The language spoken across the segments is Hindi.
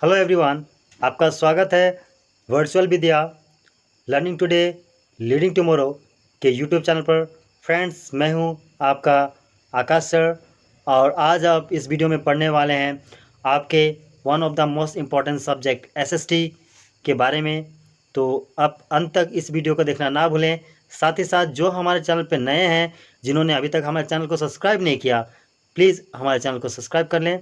हेलो एवरीवन, आपका स्वागत है वर्चुअल विद्या लर्निंग टुडे लीडिंग टुमारो के यूट्यूब चैनल पर। फ्रेंड्स, मैं हूं आपका आकाश सर और आज आप इस वीडियो में पढ़ने वाले हैं आपके one of the most important subject SST के बारे में। तो आप अंत तक इस वीडियो को देखना ना भूलें। साथ ही साथ जो हमारे चैनल पर नए हैं, जिन्होंने अभी तक हमारे चैनल को सब्सक्राइब नहीं किया, प्लीज़ हमारे चैनल को सब्सक्राइब कर लें,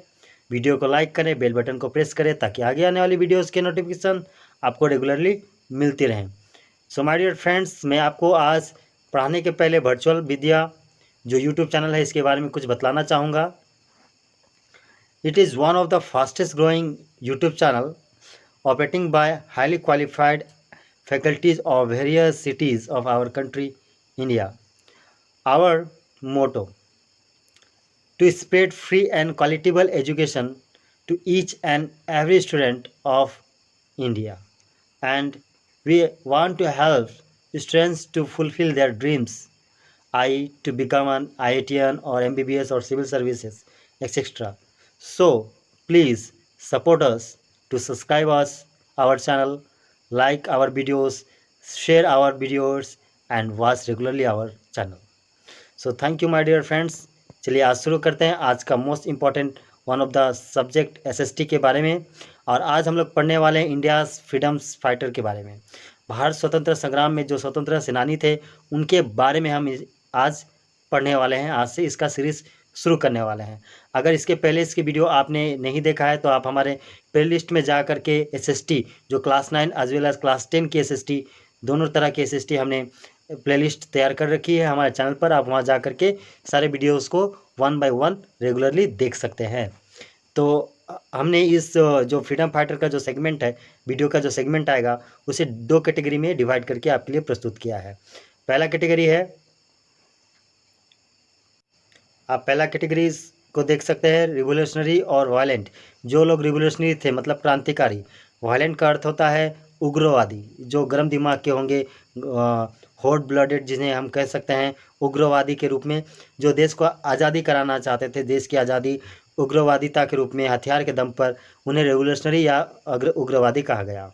वीडियो को लाइक करें, बेल बटन को प्रेस करें ताकि आगे आने वाली वीडियोस के नोटिफिकेशन आपको रेगुलरली मिलती रहें। सो माय डियर फ्रेंड्स, मैं आपको आज पढ़ाने के पहले वर्चुअल विद्या जो यूट्यूब चैनल है इसके बारे में कुछ बतलाना चाहूँगा। It is one of the fastest growing YouTube channel operating by highly qualified faculties of various cities of our country, India. Our motto: to spread free and qualitable education to each and every student of India. And we want to help students to fulfill their dreams, i.e. to become an IITian or MBBS or civil services, etc. So please support us to subscribe us, our channel, like our videos, share our videos and watch regularly our channel. So thank you my dear friends. चलिए आज शुरू करते हैं आज का most important one of the subject SST के बारे में। और आज हम लोग पढ़ने वाले हैं इंडियाज़ फ्रीडम्स फाइटर के बारे में। भारत स्वतंत्र संग्राम में जो स्वतंत्र सेनानी थे उनके बारे में हम आज पढ़ने वाले हैं। आज से इसका सीरीज़ शुरू करने वाले हैं। अगर इसके पहले इसकी वीडियो आपने नहीं देखा है तो आप हमारे प्ले लिस्ट में जा कर के एसएसटी जो class 9 as well as class 10 की एसएसटी, दोनों तरह की एसएसटी हमने प्लेलिस्ट तैयार कर रखी है हमारे चैनल पर। आप वहां जा कर के सारे वीडियोस को वन बाय वन रेगुलरली देख सकते हैं। तो हमने इस जो फ्रीडम फाइटर का जो सेगमेंट है, वीडियो का जो सेगमेंट आएगा, उसे दो कैटेगरी में डिवाइड करके आपके लिए प्रस्तुत किया है। पहला कैटेगरी है, आप पहला कैटेगरी को देख सकते हैं रिवोल्यूशनरी और वायलेंट। जो लोग रिवोल्यूशनरी थे मतलब क्रांतिकारी। वायलेंट का अर्थ होता है उग्रवादी, जो गर्म दिमाग के होंगे, हॉट ब्लडेड जिन्हें हम कह सकते हैं उग्रवादी के रूप में, जो देश को आज़ादी कराना चाहते थे, देश की आज़ादी उग्रवादिता के रूप में हथियार के दम पर, उन्हें रेवोल्यूशनरी या उग्रवादी कहा गया।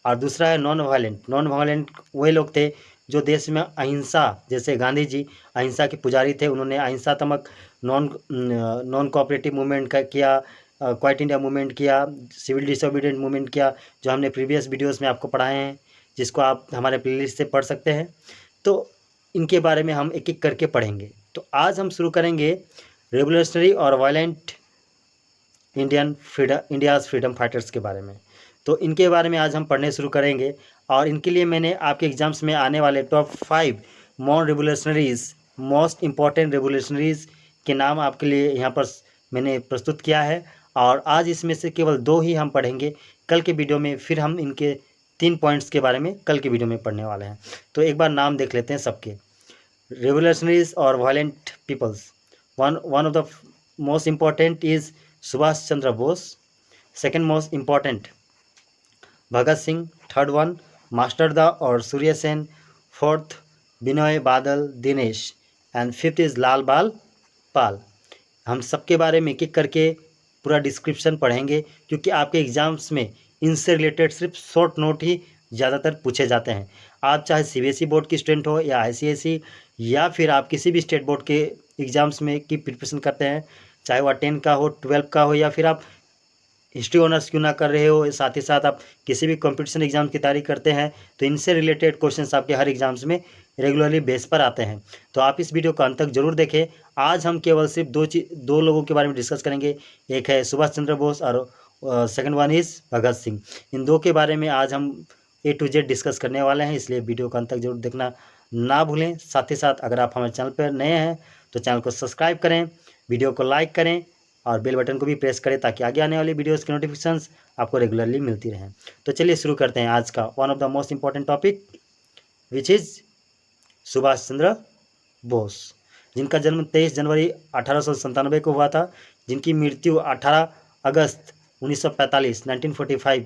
और दूसरा है नॉन वायलेंट। नॉन वायलेंट वही लोग थे जो देश में अहिंसा, जैसे गांधी जी अहिंसा के पुजारी थे, उन्होंने अहिंसात्मक नॉन कोऑपरेटिव मूवमेंट किया, क्वाइट इंडिया मूवमेंट किया, सिविल डिसोबीडिएंट मूवमेंट किया, जो हमने प्रीवियस वीडियोस में आपको पढ़ाए हैं, जिसको आप हमारे प्लेलिस्ट से पढ़ सकते हैं। तो इनके बारे में हम एक एक करके पढ़ेंगे। तो आज हम शुरू करेंगे रेवोल्यूशनरी और वायलेंट इंडियाज़ फ्रीडम फाइटर्स के बारे में। तो इनके बारे में आज हम पढ़ने शुरू करेंगे और इनके लिए मैंने आपके एग्जाम्स में आने वाले टॉप 5 मोस्ट इम्पॉर्टेंट रेवोल्यूशनरीज़ के नाम आपके लिए यहाँ पर मैंने प्रस्तुत किया है। और आज इसमें से केवल 2 ही हम पढ़ेंगे। कल के वीडियो में फिर हम इनके 3 पॉइंट्स के बारे में कल की वीडियो में पढ़ने वाले हैं। तो एक बार नाम देख लेते हैं सबके। रेवोल्यूशनरीज और violent peoples. One of the most important is Subhash Chandra Bose. Second most important Bhagat Singh. Third one Masterda और Surya Sen. Fourth Binoy Badal Dinesh. And fifth is Lal Bal Pal. हम सबके बारे में एक एक करके पूरा डिस्क्रिप्शन पढ़ेंगे, क्योंकि आपके एग्ज़ाम्स में इनसे रिलेटेड सिर्फ शॉर्ट नोट ही ज़्यादातर पूछे जाते हैं। आप चाहे सीबीएसई बोर्ड की स्टूडेंट हो या आईसीएसई या फिर आप किसी भी स्टेट बोर्ड के एग्ज़ाम्स में की प्रिपरेशन करते हैं, चाहे वह 10 का हो, 12 का हो, या फिर आप हिस्ट्री ऑनर्स क्यों ना कर रहे हो, साथ ही साथ आप किसी भी कंपटीशन एग्जाम की तैयारी करते हैं, तो इनसे रिलेटेड क्वेश्चंस आपके हर एग्जाम्स में रेगुलरली बेस पर आते हैं। तो आप इस वीडियो को अंत तक जरूर देखें। आज हम केवल सिर्फ दो लोगों के बारे में डिस्कस करेंगे। एक है सुभाष चंद्र बोस और second one is Bhagat Singh. इन दो के बारे में आज हम A to Z डिस्कस करने वाले हैं, इसलिए वीडियो को अंत तक जरूर देखना ना भूलें। साथ ही साथ अगर आप हमारे चैनल पर नए हैं तो चैनल को सब्सक्राइब करें, वीडियो को लाइक करें और बेल बटन को भी प्रेस करें ताकि आगे आने वाली वीडियोस की नोटिफिकेशंस आपको रेगुलरली मिलती रहें। तो चलिए शुरू करते हैं आज का one of the most important topic, which is Subhash Chandra Bose, जिनका जन्म 23 जनवरी 1897 को हुआ था, जिनकी मृत्यु 18 अगस्त 1945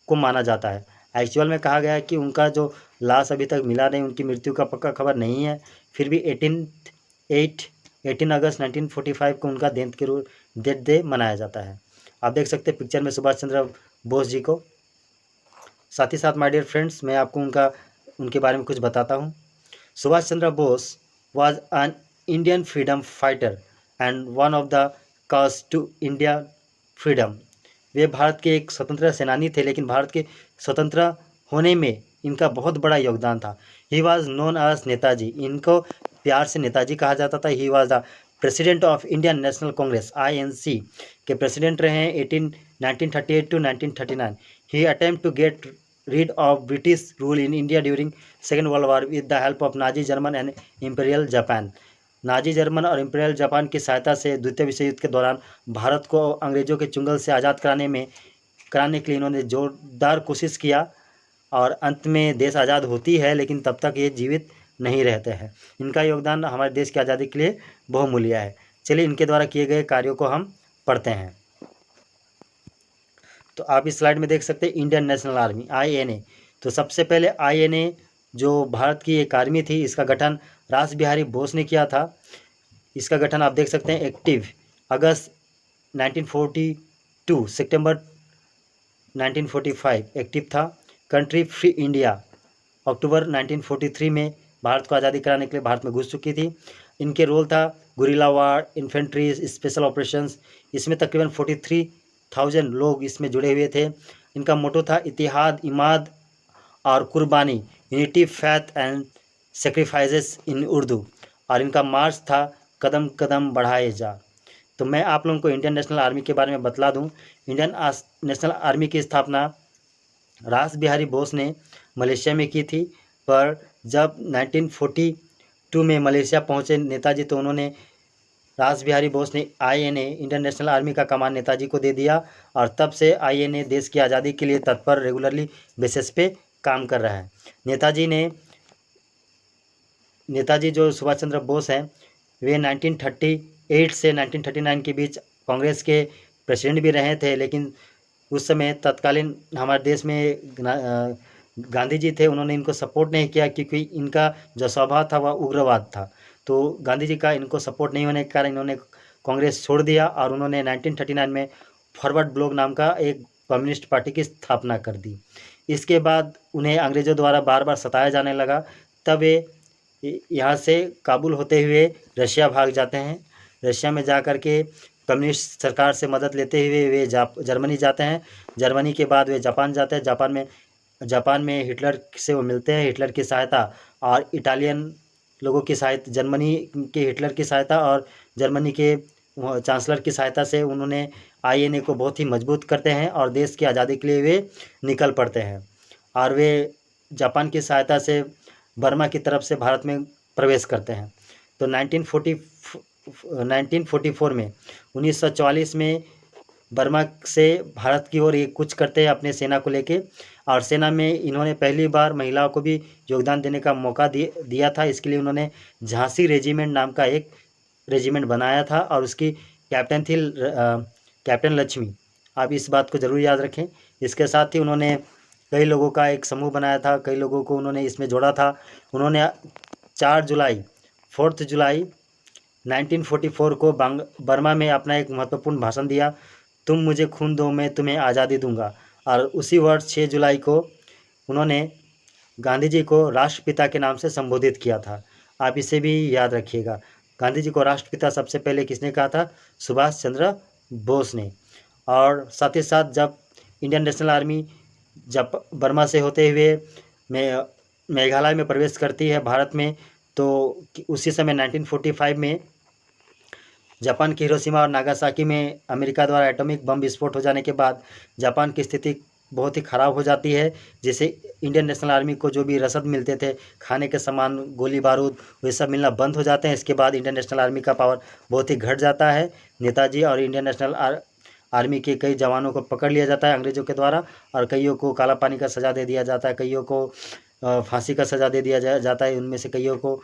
को माना जाता है। एक्चुअल में कहा गया है कि उनका जो लाश अभी तक मिला नहीं, उनकी मृत्यु का पक्का खबर नहीं है। फिर भी 18 अगस्त 1945 को उनका डेथ डे मनाया जाता है। आप देख सकते हैं पिक्चर में सुभाष चंद्र बोस जी को। साथ ही साथ माय डियर फ्रेंड्स, मैं आपको उनके बारे में कुछ बताता हूँ। Subhash Chandra Bose was an Indian freedom fighter and one of the cause to India freedom। वे भारत के एक स्वतंत्र सेनानी थे, लेकिन भारत के स्वतंत्र होने में इनका बहुत बड़ा योगदान था। He was known as Netaji, इनको प्यार से नेताजी कहा जाता था। He was the president of Indian National Congress INC के प्रेसिडेंट रहे हैं 1938 to 1939। He attempt to get rid of British rule in India during Second World War with the help of Nazi German and Imperial Japan। Nazi German और इंपीरियल जापान की सहायता से द्वितीय विश्व युद्ध के दौरान भारत को अंग्रेजों के चुंगल से आज़ाद कराने के लिए इन्होंने जोरदार कोशिश किया, और अंत में देश आज़ाद होती है, लेकिन तब तक ये जीवित नहीं रहते हैं। इनका योगदान हमारे देश की आज़ादी के लिए बहुमूल्य है। चलिए इनके द्वारा किए गए कार्यों को हम पढ़ते हैं। तो आप इस स्लाइड में देख सकते हैं इंडियन नेशनल आर्मी INA। तो सबसे पहले INA जो भारत की एक आर्मी थी, इसका गठन रास बिहारी बोस ने किया था। इसका गठन आप देख सकते हैं एक्टिव अगस्त 1942 सितंबर 1945 एक्टिव था। कंट्री फ्री इंडिया अक्टूबर 1943 में भारत को आज़ादी कराने के लिए भारत में घुस चुकी थी। इनके रोल था गुरिल्ला वार, इन्फेंट्री, स्पेशल ऑपरेशंस। इसमें तकरीबन 43,000 लोग इसमें जुड़े हुए थे। इनका मोटो था इतिहाद, इमाद और कुर्बानी, यूनिटी, फैथ एंड सेक्रीफाइसेस इन उर्दू। और इनका मार्च था कदम कदम बढ़ाए जा। तो मैं आप लोगों को इंडियन नेशनल आर्मी के बारे में बतला दूं। इंडियन नेशनल आर्मी की स्थापना रास बिहारी बोस ने मलेशिया में की थी, पर जब 1942 में मलेशिया पहुंचे नेताजी, तो उन्होंने रास बिहारी बोस ने INA इंडियन नेशनल आर्मी का कमान नेताजी को दे दिया, और तब से INA देश की आज़ादी के लिए तत्पर रेगुलरली बेसिस पे काम कर रहा है। नेताजी जो सुभाष चंद्र बोस हैं, वे 1938 से 1939 के बीच कांग्रेस के प्रेसिडेंट भी रहे थे, लेकिन उस समय तत्कालीन हमारे देश में गांधी जी थे। उन्होंने इनको सपोर्ट नहीं किया, क्योंकि इनका जो स्वभाव था वह उग्रवाद था। तो गांधी जी का इनको सपोर्ट नहीं होने के कारण इन्होंने कांग्रेस छोड़ दिया, और उन्होंने 1939 में फॉरवर्ड ब्लॉक नाम का एक कम्युनिस्ट पार्टी की स्थापना कर दी। इसके बाद उन्हें अंग्रेज़ों द्वारा बार बार सताया जाने लगा, तब वे यहाँ से काबुल होते हुए रशिया भाग जाते हैं। रशिया में जा कर के कम्युनिस्ट सरकार से मदद लेते हुए वे जर्मनी जाते हैं। जर्मनी के बाद वे जापान जाते हैं। जापान में हिटलर से वो मिलते हैं। हिटलर की सहायता और इटालियन लोगों की सहायता, जर्मनी के हिटलर की सहायता और जर्मनी के चांसलर की सहायता से उन्होंने INA को बहुत ही मजबूत करते हैं, और देश की आज़ादी के लिए वे निकल पड़ते हैं। और वे जापान की सहायता से बर्मा की तरफ से भारत में प्रवेश करते हैं। तो 1944 में 1944 में बर्मा से भारत की ओर ये कूच करते हैं अपने सेना को लेके, और सेना में इन्होंने पहली बार महिलाओं को भी योगदान देने का मौका दिया था। इसके लिए उन्होंने झांसी रेजिमेंट नाम का एक रेजिमेंट बनाया था, और उसकी कैप्टन थी कैप्टन लक्ष्मी। आप इस बात को ज़रूर याद रखें। इसके साथ ही उन्होंने कई लोगों का एक समूह बनाया था, कई लोगों को उन्होंने इसमें जोड़ा था। उन्होंने 4 जुलाई 1944 को बर्मा में अपना एक महत्वपूर्ण भाषण दिया, तुम मुझे खून दो मैं तुम्हें आज़ादी दूंगा। और उसी वर्ष 6 जुलाई को उन्होंने गांधी जी को राष्ट्रपिता के नाम से संबोधित किया था। आप इसे भी याद रखिएगा। गांधी जी को राष्ट्रपिता सबसे पहले किसने कहा था? सुभाष चंद्र बोस ने। और साथ ही साथ जब इंडियन नेशनल आर्मी जब बर्मा से होते हुए मेघालय में प्रवेश करती है भारत में, तो उसी समय 1945 में जापान के हिरोशिमा और नागासाकी में अमेरिका द्वारा एटॉमिक बम विस्फोट हो जाने के बाद जापान की स्थिति बहुत ही ख़राब हो जाती है, जिससे इंडियन नेशनल आर्मी को जो भी रसद मिलते थे, खाने के सामान, गोली बारूद, वे सब मिलना बंद हो जाते हैं। इसके बाद इंडियन नेशनल आर्मी का पावर बहुत ही घट जाता है। नेताजी और इंडियन नेशनल आर्मी के कई जवानों को पकड़ लिया जाता है अंग्रेज़ों के द्वारा, और कईयों को काला पानी का सज़ा दे दिया जाता है, कईयों को फांसी का सज़ा दे दिया जाता है, उनमें से कईयों को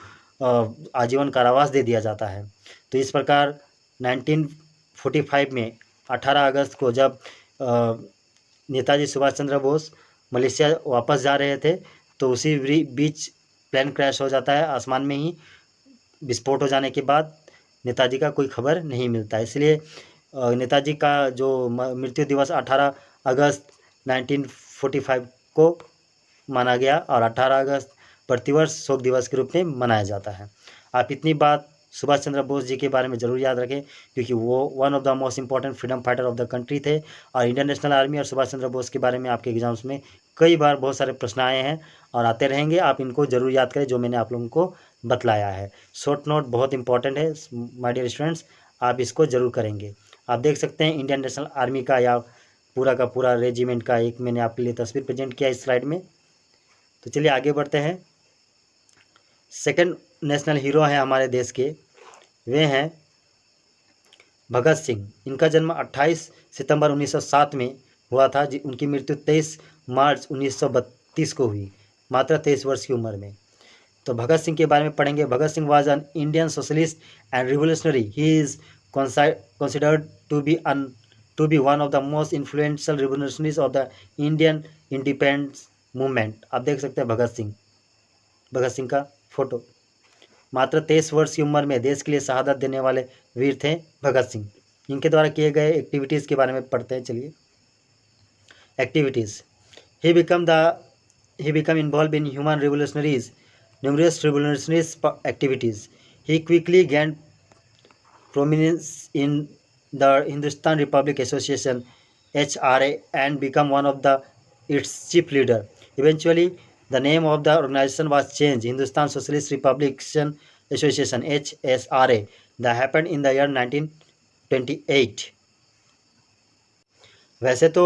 आजीवन कारावास दे दिया जाता है। तो इस प्रकार 1945 में 18 अगस्त को जब नेताजी सुभाष चंद्र बोस मलेशिया वापस जा रहे थे, तो उसी बीच प्लेन क्रैश हो जाता है। आसमान में ही विस्फोट हो जाने के बाद नेताजी का कोई खबर नहीं मिलता है। इसलिए नेताजी का जो मृत्यु दिवस 18 अगस्त 1945 को माना गया और 18 अगस्त प्रतिवर्ष शोक दिवस के रूप में मनाया जाता है। आप इतनी बात सुभाष चंद्र बोस जी के बारे में ज़रूर याद रखें, क्योंकि वो one of the most important freedom fighter of the country थे। और इंडियन नेशनल आर्मी और सुभाष चंद्र बोस के बारे में आपके एग्जाम्स में कई बार बहुत सारे प्रश्न आए हैं और आते रहेंगे। आप इनको ज़रूर याद करें जो मैंने आप लोगों को बतलाया है। शॉर्ट नोट बहुत इंपॉर्टेंट है माय डियर स्टूडेंट्स, आप इसको ज़रूर करेंगे। आप देख सकते हैं इंडियन नेशनल आर्मी का या पूरा का पूरा रेजिमेंट का एक मैंने आपके लिए तस्वीर प्रेजेंट किया इस स्लाइड में। तो चलिए आगे बढ़ते हैं। सेकंड नेशनल हीरो हैं हमारे देश के, वे हैं भगत सिंह। इनका जन्म 28 सितंबर 1907 में हुआ था। उनकी मृत्यु 23 मार्च 1932 को हुई, मात्र 23 वर्ष की उम्र में। तो भगत सिंह के बारे में पढ़ेंगे। Bhagat Singh was an Indian socialist and revolutionary. He is considered to be one of the most influential revolutionaries of the Indian independence movement। आप देख सकते हैं भगत सिंह का फोटो। मात्र 23 वर्ष की उम्र में देश के लिए शहादत देने वाले वीर थे भगत सिंह। इनके द्वारा किए गए एक्टिविटीज़ के बारे में पढ़ते हैं। चलिए activities. He become involve in numerous revolutionary activities। He quickly gained prominence in the Hindustan Republic Association (HRA) and became one of its chief leader. Eventually, the name of the organization was changed, Hindustan Socialist Republican Association (HSRA). That happened in the year 1928। वैसे तो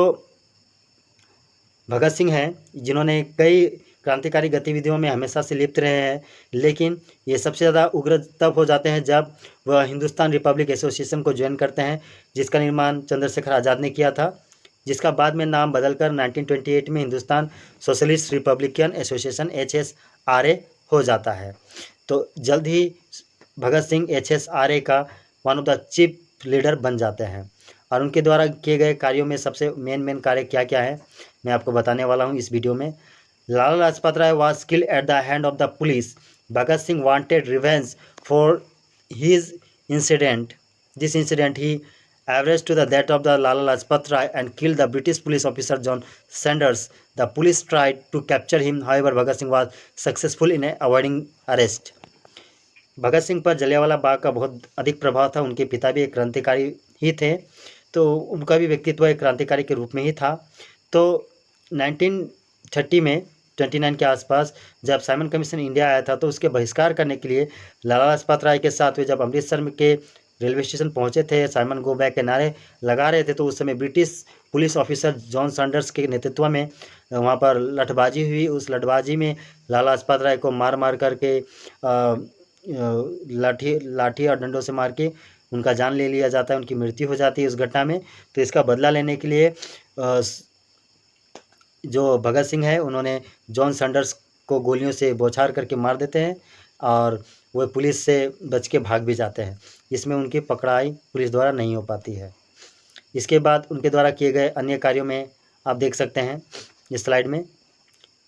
भगत सिंह हैं जिन्होंने कई क्रांतिकारी गतिविधियों में हमेशा से लिप्त रहे हैं, लेकिन ये सबसे ज़्यादा उग्र तब हो जाते हैं जब वह हिंदुस्तान रिपब्लिक एसोसिएशन को ज्वाइन करते हैं, जिसका निर्माण चंद्रशेखर आज़ाद ने किया था, जिसका बाद में नाम बदलकर 1928 में Hindustan socialist Republican association HSRA हो जाता है। तो जल्द ही भगत सिंह HSRA का one of the chief leader बन जाते हैं। और उनके द्वारा किए गए कार्यों में सबसे मेन कार्य क्या क्या है मैं आपको बताने वाला हूँ इस वीडियो में। Lala Lajpat Rai was killed at the hand of the police। Bhagat Singh wanted revenge for his incident. This incident he averaged to the death of the Lala Lajpat Rai and killed the British police officer John Sanders। The police tried to capture him, however Bhagat Singh was successful in avoiding arrest। Bhagat Singh पर जलियांवाला बाग का बहुत अधिक प्रभाव था। उनके पिता भी एक क्रांतिकारी ही थे, तो उनका भी व्यक्तित्व एक क्रांतिकारी के रूप में ही था। तो 1930 में 29 के आसपास जब साइमन कमीशन इंडिया आया था, तो उसके बहिष्कार करने के लिए लाला लाजपत राय के साथ वे जब अमृतसर के रेलवे स्टेशन पहुंचे थे, साइमन गो बैक के नारे लगा रहे थे, तो उस समय British police officer John Sanders के नेतृत्व में वहां पर लठबाजी हुई। उस लठबाजी में लाला लाजपत राय को मार करके लाठी और डंडों से मार के उनका जान ले लिया जाता है, उनकी मृत्यु हो जाती है उस घटना में। तो इसका बदला लेने के लिए जो भगत सिंह है उन्होंने जॉन सैंडर्स को गोलियों से बौछार करके मार देते हैं और वो पुलिस से बच के भाग भी जाते हैं। इसमें उनकी पकड़ाई पुलिस द्वारा नहीं हो पाती है। इसके बाद उनके द्वारा किए गए अन्य कार्यों में आप देख सकते हैं इस स्लाइड में।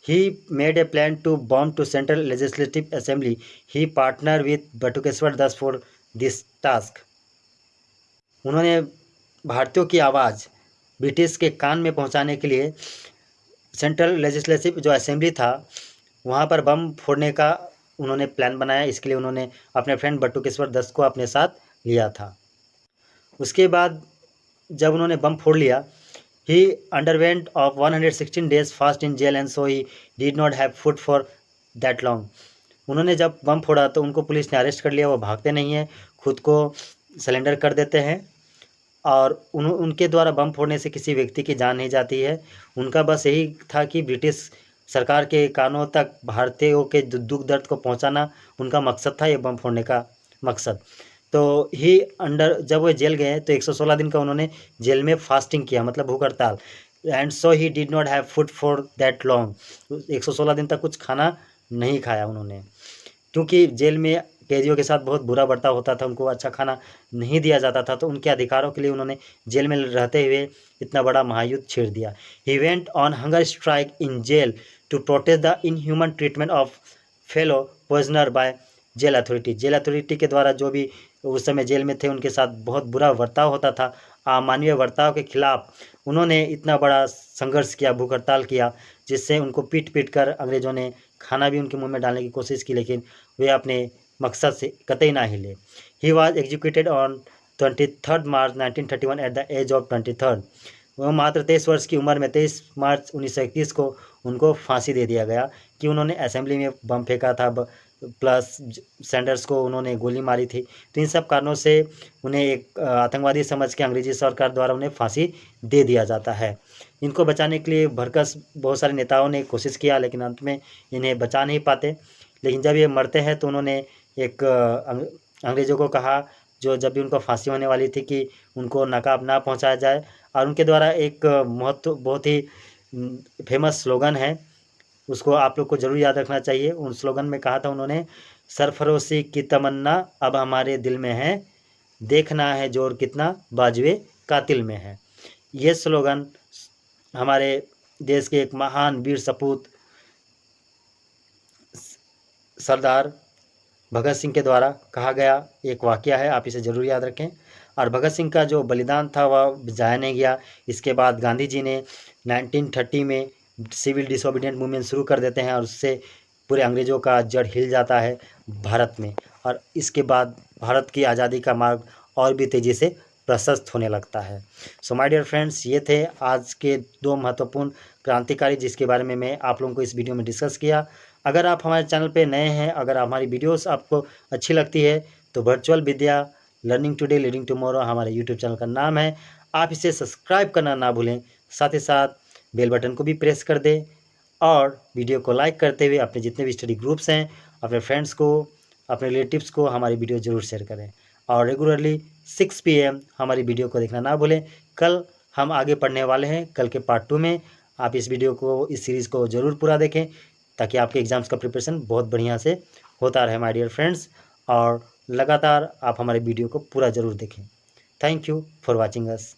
He made a plan to bomb to central legislative assembly. He partner with Batukeshwar Das for this task. उन्होंने भारतीयों की आवाज़ ब्रिटिश के कान में पहुंचाने के लिए सेंट्रल लेजिस्लेटिव जो असेंबली था वहां पर बम फोड़ने का उन्होंने प्लान बनाया। इसके लिए उन्होंने अपने फ्रेंड बटुकेश्वर दत्त को अपने साथ लिया था। उसके बाद जब उन्होंने बम फोड़ लिया, he underwent of 116 days fast in jail and so he did not have food for that long. उन्होंने जब बम फोड़ा तो उनको पुलिस ने अरेस्ट कर लिया। वो भागते नहीं हैं, खुद को सरेंडर कर देते हैं और उनके द्वारा बम फोड़ने से किसी व्यक्ति की जान नहीं जाती है। उनका बस यही था कि ब्रिटिश सरकार के कानों तक भारतीयों के दुख दर्द को पहुंचाना उनका मकसद था, ये बम फोड़ने का मकसद। तो जब वो जेल गए तो 116 दिन का उन्होंने जेल में फास्टिंग किया, मतलब भूख हड़ताल। And so he did not have food for that long. 116 दिन तक कुछ खाना नहीं खाया उन्होंने, क्योंकि जेल में कैदियों के साथ बहुत बुरा बर्ताव होता था, उनको अच्छा खाना नहीं दिया जाता था। तो उनके अधिकारों के लिए उन्होंने जेल में रहते हुए इतना बड़ा महायुद्ध छेड़ दिया। He went on hunger strike in jail to protest the inhuman treatment of fellow prisoner by jail authority. Jail authority के द्वारा जो भी उस समय जेल में थे उनके साथ बहुत बुरा बर्ताव होता था अमानवीय बर्ताव के खिलाफ उन्होंने इतना बड़ा संघर्ष किया, भूख हड़ताल किया, जिससे उनको पीट कर अंग्रेज़ों ने खाना भी उनके मुँह में डालने की कोशिश की, लेकिन वे अपने मकसद से कतई ना हिले। He was executed on 23 March 1931 at the age of 23। वह मात्र 23 वर्ष की उम्र में 23 मार्च 1931 को उनको फांसी दे दिया गया कि उन्होंने असेंबली में बम फेंका था, प्लस सैंडर्स को उन्होंने गोली मारी थी। तो इन सब कारणों से उन्हें एक आतंकवादी समझ के अंग्रेजी सरकार द्वारा उन्हें फांसी दे दिया जाता है। इनको बचाने के लिए भरकस बहुत सारे नेताओं ने कोशिश किया, लेकिन अंत में इन्हें बचा नहीं पाते। लेकिन जब ये मरते हैं तो उन्होंने एक अंग्रेज़ों को कहा, जो जब भी उनको फांसी होने वाली थी, कि उनको नकाब ना पहुंचाया जाए। और उनके द्वारा एक बहुत ही फेमस स्लोगन है, उसको आप लोग को ज़रूर याद रखना चाहिए। उन स्लोगन में कहा था उन्होंने, सरफरोशी की तमन्ना अब हमारे दिल में है, देखना है जोर कितना बाजुए कातिल में है। ये स्लोगन हमारे देश के एक महान वीर सपूत सरदार भगत सिंह के द्वारा कहा गया एक वाक़या है, आप इसे ज़रूर याद रखें। और भगत सिंह का जो बलिदान था वह जाया नहीं गया। इसके बाद गांधी जी ने 1930 में सिविल डिसोबीडिएंट मूवमेंट शुरू कर देते हैं, और उससे पूरे अंग्रेज़ों का जड़ हिल जाता है भारत में। और इसके बाद भारत की आज़ादी का मार्ग और भी तेज़ी से प्रशस्त होने लगता है। सो माय डियर फ्रेंड्स, ये थे आज के 2 महत्वपूर्ण क्रांतिकारी जिसके बारे में मैं आप लोगों को इस वीडियो में डिस्कस किया। अगर आप हमारे चैनल पे नए हैं, अगर हमारी वीडियोस आपको अच्छी लगती है, तो वर्चुअल विद्या लर्निंग टुडे लीडिंग टुमारो हमारे यूट्यूब चैनल का नाम है। आप इसे सब्सक्राइब करना ना भूलें, साथ ही साथ बेल बटन को भी प्रेस कर दें, और वीडियो को लाइक करते हुए अपने जितने भी स्टडी ग्रुप्स हैं, अपने फ्रेंड्स को, अपने रिलेटिव्स को हमारी वीडियो ज़रूर शेयर करें। और रेगुलरली 6 PM हमारी वीडियो को देखना ना भूलें। कल हम आगे पढ़ने वाले हैं, कल के पार्ट 2 में। आप इस वीडियो को, इस सीरीज़ को ज़रूर पूरा देखें, ताकि आपके एग्ज़ाम्स का प्रिपरेशन बहुत बढ़िया से होता रहे माय डियर फ्रेंड्स। और लगातार आप हमारे वीडियो को पूरा ज़रूर देखें। Thank you for watching us.